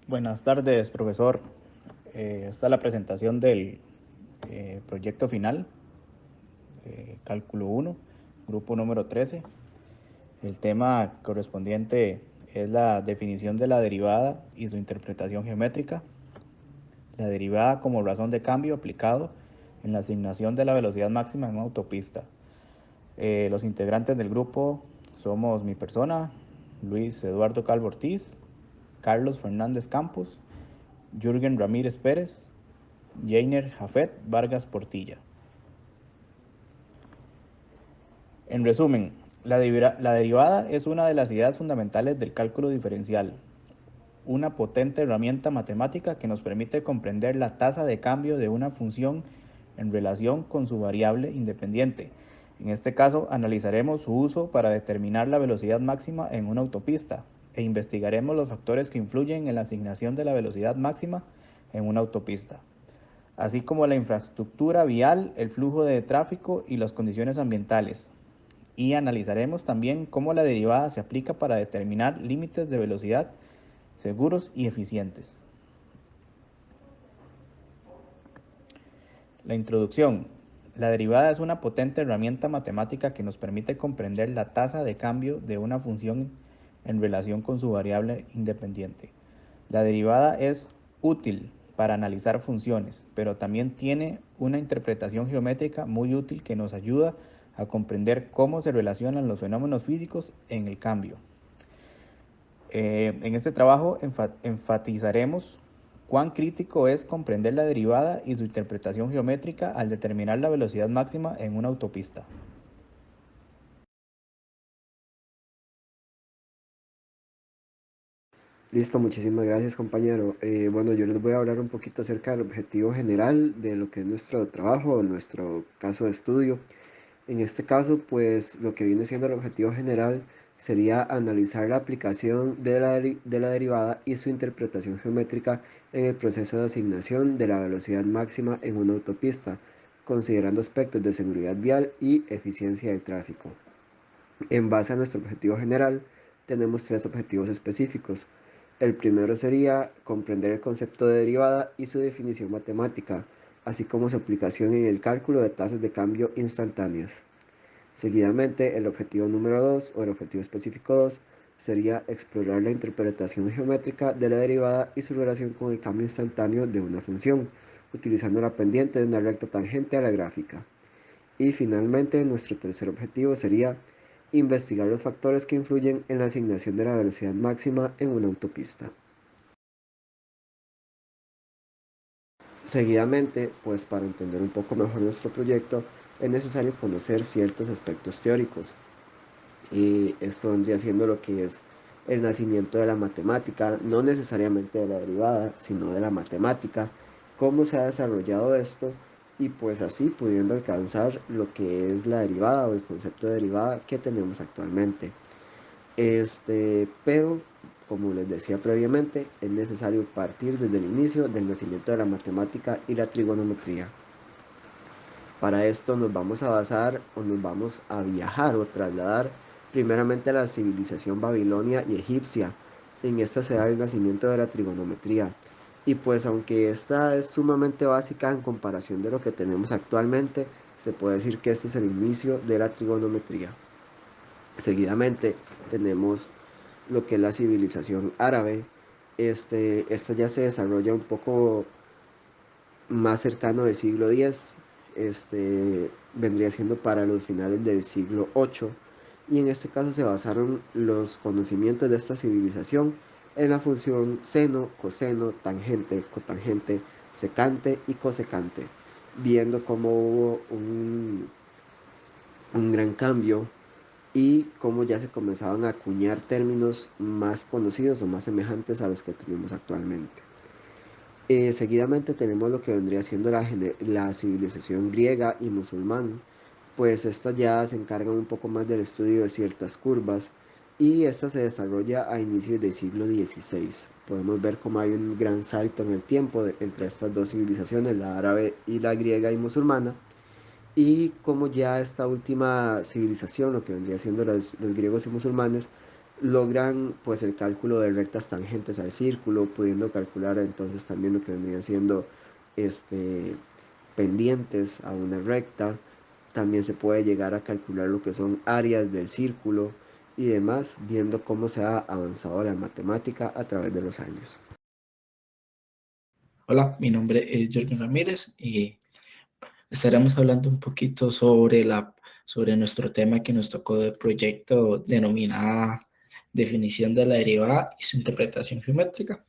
Buenas tardes, profesor. Esta es la presentación del proyecto final, cálculo 1, grupo número 13. El tema correspondiente es la definición de la derivada y su interpretación geométrica. La derivada como razón de cambio aplicado en la asignación de la velocidad máxima en una autopista. Los integrantes del grupo somos mi persona, Luis Eduardo Calvo Ortiz, Carlos Fernández Campos, Jürgen Ramírez Pérez, Jainer Jafet Vargas Portilla. En resumen, la derivada es una de las ideas fundamentales del cálculo diferencial, una potente herramienta matemática que nos permite comprender la tasa de cambio de una función en relación con su variable independiente. En este caso, analizaremos su uso para determinar la velocidad máxima en una autopista e investigaremos los factores que influyen en la asignación de la velocidad máxima en una autopista, así como la infraestructura vial, el flujo de tráfico y las condiciones ambientales. Y analizaremos también cómo la derivada se aplica para determinar límites de velocidad seguros y eficientes. La introducción. La derivada es una potente herramienta matemática que nos permite comprender la tasa de cambio de una función en relación con su variable independiente. La derivada es útil para analizar funciones, pero también tiene una interpretación geométrica muy útil que nos ayuda a comprender cómo se relacionan los fenómenos físicos en el cambio. En este trabajo enfatizaremos cuán crítico es comprender la derivada y su interpretación geométrica al determinar la velocidad máxima en una autopista. Listo, muchísimas gracias compañero. Bueno, yo les voy a hablar un poquito acerca del objetivo general de lo que es nuestro trabajo o nuestro caso de estudio. En este caso, pues lo que viene siendo el objetivo general sería analizar la aplicación de la derivada y su interpretación geométrica en el proceso de asignación de la velocidad máxima en una autopista, considerando aspectos de seguridad vial y eficiencia del tráfico. En base a nuestro objetivo general, tenemos tres objetivos específicos. El primero sería comprender el concepto de derivada y su definición matemática, así como su aplicación en el cálculo de tasas de cambio instantáneas. Seguidamente, el objetivo número 2 o el objetivo específico 2 sería explorar la interpretación geométrica de la derivada y su relación con el cambio instantáneo de una función, utilizando la pendiente de una recta tangente a la gráfica. Y finalmente, nuestro tercer objetivo sería investigar los factores que influyen en la asignación de la velocidad máxima en una autopista. Seguidamente, pues para entender un poco mejor nuestro proyecto, es necesario conocer ciertos aspectos teóricos. Y esto vendría siendo lo que es el nacimiento de la matemática, no necesariamente de la derivada, sino de la matemática, cómo se ha desarrollado esto y pues así pudiendo alcanzar lo que es la derivada o el concepto de derivada que tenemos actualmente. Pero como les decía previamente, es necesario partir desde el inicio del nacimiento de la matemática y la trigonometría. Para esto nos vamos a basar o nos vamos a viajar o trasladar primeramente a la civilización babilonia y egipcia. En esta se da el nacimiento de la trigonometría. Y pues aunque esta es sumamente básica en comparación de lo que tenemos actualmente, se puede decir que este es el inicio de la trigonometría. Seguidamente tenemos lo que es la civilización árabe. Esta ya se desarrolla un poco más cercano del siglo X, vendría siendo para los finales del siglo VIII, y en este caso se basaron los conocimientos de esta civilización en la función seno, coseno, tangente, cotangente, secante y cosecante, viendo cómo hubo un gran cambio y cómo ya se comenzaban a acuñar términos más conocidos o más semejantes a los que tenemos actualmente. Seguidamente tenemos lo que vendría siendo la civilización griega y musulmán, pues estas ya se encargan un poco más del estudio de ciertas curvas y esta se desarrolla a inicios del siglo XVI. Podemos ver cómo hay un gran salto en el tiempo entre estas dos civilizaciones, la árabe y la griega y musulmana, y cómo ya esta última civilización, lo que vendría siendo los griegos y musulmanes, logran pues el cálculo de rectas tangentes al círculo, pudiendo calcular entonces también lo que vendrían siendo este, pendientes a una recta. También se puede llegar a calcular lo que son áreas del círculo y demás, viendo cómo se ha avanzado la matemática a través de los años. Hola, mi nombre es Jorgen Ramírez y estaremos hablando un poquito sobre sobre nuestro tema que nos tocó de proyecto denominada definición de la derivada y su interpretación geométrica,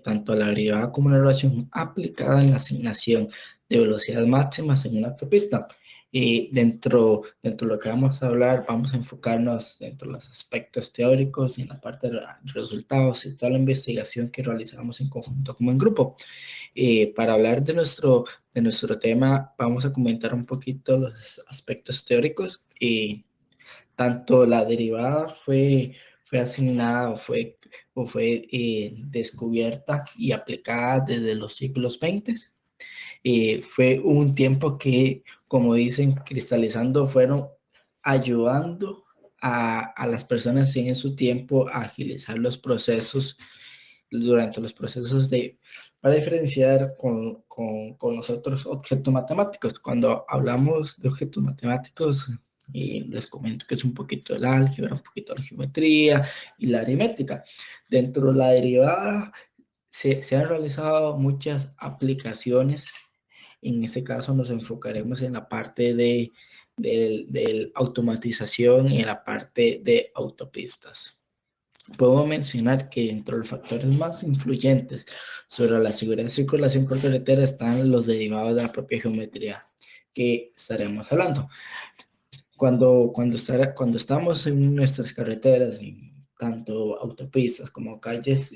tanto la derivada como la relación aplicada en la asignación de velocidades máximas en una autopista. Y dentro de lo que vamos a hablar, vamos a enfocarnos dentro de los aspectos teóricos y en la parte de los resultados y toda la investigación que realizamos en conjunto como en grupo. Para hablar de nuestro tema, vamos a comentar un poquito los aspectos teóricos. Tanto la derivada fue asignada o fue descubierta y aplicada desde los siglos XX. Fue un tiempo que, como dicen, cristalizando, fueron ayudando a las personas en su tiempo a agilizar los procesos durante los procesos para diferenciar con los otros objetos matemáticos. Cuando hablamos de objetos matemáticos, les comento que es un poquito el álgebra, un poquito la geometría y la aritmética. Dentro de la derivada se han realizado muchas aplicaciones. En este caso nos enfocaremos en la parte de automatización y en la parte de autopistas. Puedo mencionar que entre los factores más influyentes sobre la seguridad de circulación por carretera están los derivados de la propia geometría que estaremos hablando. Cuando estamos en nuestras carreteras, en tanto autopistas como calles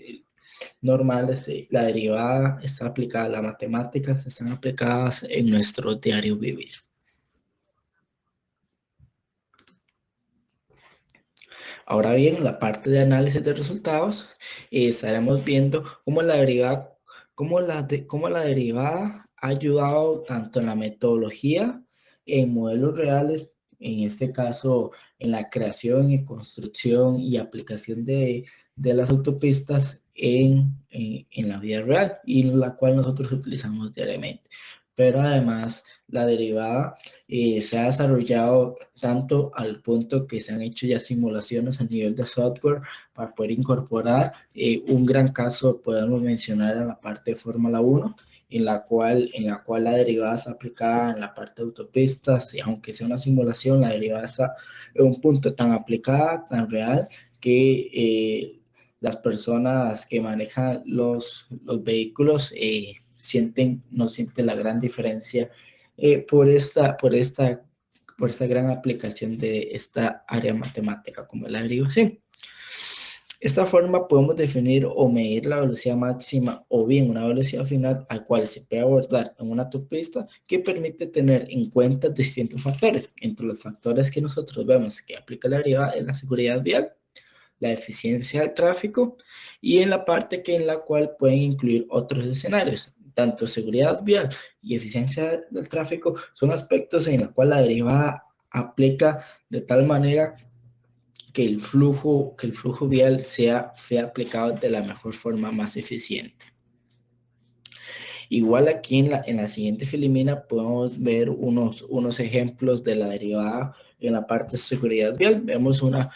normales, la derivada está aplicada, las matemáticas están aplicadas en nuestro diario vivir. Ahora bien, la parte de análisis de resultados, estaremos viendo cómo la derivada ha ayudado tanto en la metodología, en modelos reales, en este caso en la creación y construcción y aplicación de las autopistas en la vida real y la cual nosotros utilizamos diariamente. Pero además la derivada se ha desarrollado tanto al punto que se han hecho ya simulaciones a nivel de software para poder incorporar un gran caso, podemos mencionar en la parte de Fórmula 1, en la cual la derivada está aplicada en la parte de autopistas, y aunque sea una simulación, la derivada está en un punto tan aplicada, tan real, que las personas que manejan los vehículos no sienten la gran diferencia por esta gran aplicación de esta área matemática como la derivación. Esta forma podemos definir o medir la velocidad máxima o bien una velocidad final al cual se puede abordar en una autopista que permite tener en cuenta distintos factores. Entre los factores que nosotros vemos que aplica la derivada es la seguridad vial, la eficiencia del tráfico y en la parte en la cual pueden incluir otros escenarios. Tanto seguridad vial y eficiencia del tráfico son aspectos en los cuales la derivada aplica de tal manera que que el flujo vial sea aplicado de la mejor forma más eficiente. Igual aquí en la siguiente filimina podemos ver unos ejemplos de la derivada en la parte de seguridad vial. Vemos una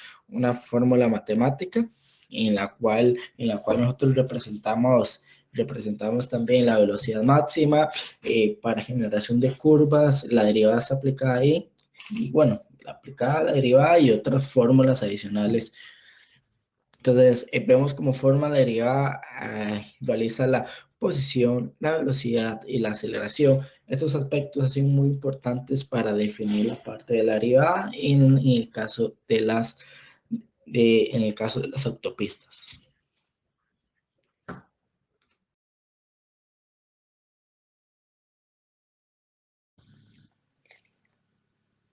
fórmula matemática en la cual nosotros representamos también la velocidad máxima para generación de curvas, la derivada está aplicada ahí, y bueno, la aplicada, la derivada y otras fórmulas adicionales. Entonces, vemos como forma la derivada realiza la posición, la velocidad y la aceleración. Estos aspectos son muy importantes para definir la parte de la derivada en el caso en el caso de las autopistas.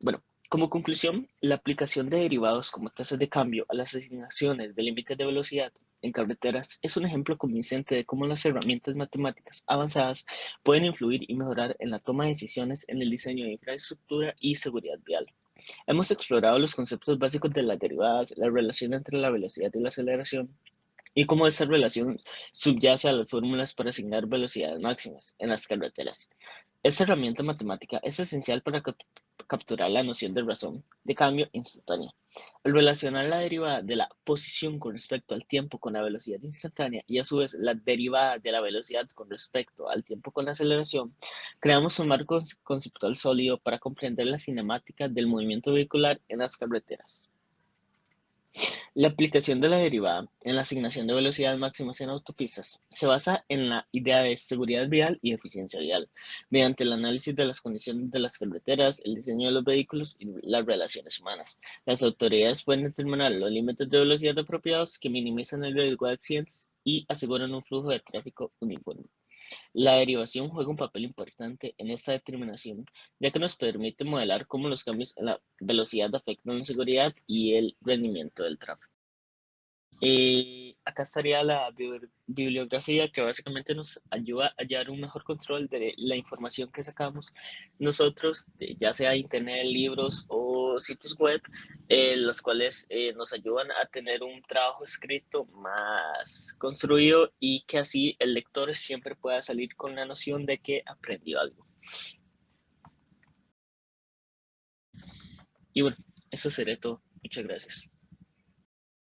Bueno, como conclusión, la aplicación de derivados como tasas de cambio a las asignaciones de límites de velocidad en carreteras es un ejemplo convincente de cómo las herramientas matemáticas avanzadas pueden influir y mejorar en la toma de decisiones en el diseño de infraestructura y seguridad vial. Hemos explorado los conceptos básicos de las derivadas, la relación entre la velocidad y la aceleración, y cómo esta relación subyace a las fórmulas para asignar velocidades máximas en las carreteras. Esta herramienta matemática es esencial para capturar la noción de razón de cambio instantánea. Al relacionar la derivada de la posición con respecto al tiempo con la velocidad instantánea y a su vez la derivada de la velocidad con respecto al tiempo con la aceleración, creamos un marco conceptual sólido para comprender la cinemática del movimiento vehicular en las carreteras. La aplicación de la derivada en la asignación de velocidades máximas en autopistas se basa en la idea de seguridad vial y eficiencia vial, mediante el análisis de las condiciones de las carreteras, el diseño de los vehículos y las relaciones humanas. Las autoridades pueden determinar los límites de velocidad apropiados que minimizan el riesgo de accidentes y aseguran un flujo de tráfico uniforme. La derivación juega un papel importante en esta determinación, ya que nos permite modelar cómo los cambios en la velocidad afectan la seguridad y el rendimiento del tráfico. Acá estaría la bibliografía que básicamente nos ayuda a hallar un mejor control de la información que sacamos nosotros, ya sea internet, libros o sitios web, los cuales nos ayudan a tener un trabajo escrito más construido y que así el lector siempre pueda salir con la noción de que aprendió algo. Y bueno, eso sería todo. Muchas gracias.